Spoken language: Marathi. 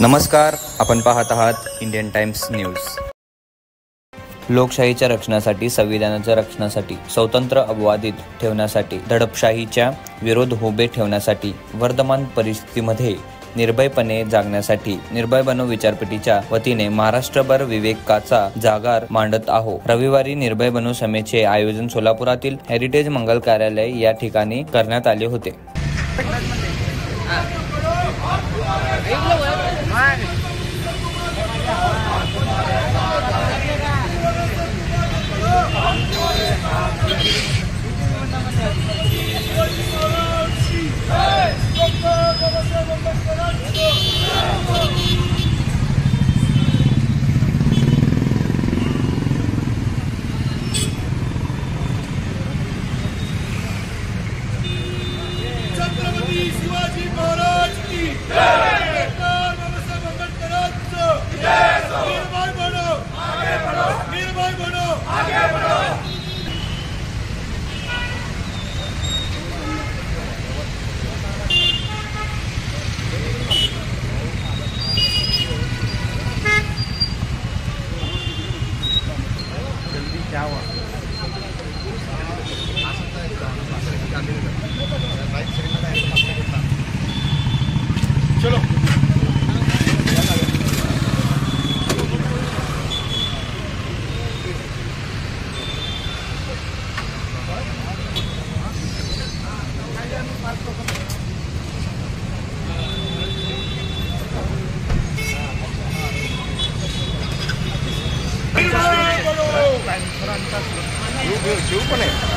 नमस्कार, आपण पाहत आहात इंडियन टाइम्स न्यूज। लोकशाहीच्या रक्षणासाठी, संविधानाच्या रक्षणासाठी, स्वतंत्र अबाधित ठेवण्यासाठी, दडपशाहीच्या विरोध उभे ठेवण्यासाठी, वर्तमान परिस्थितीमध्ये निर्भयपणे जागण्यासाठी निर्भय बनो विचारपीठीच्या वतीने महाराष्ट्रभर विवेकाचा जागर मांडत आहोत। रविवारी निर्भय बनो समेचे आयोजन सोलापुरातील हेरिटेज मंगल कार्यालय या ठिकाणी करण्यात आले होते। छत्रपती शिवाजी महाराज की जय। बाबासाहेब आंबेडकरांचं जय। निर्भय बनो, आगे बढ़ो। निर्भय बनो, आगे बढ़ो। जल्दी जाओ। चलो जीव पण आहे।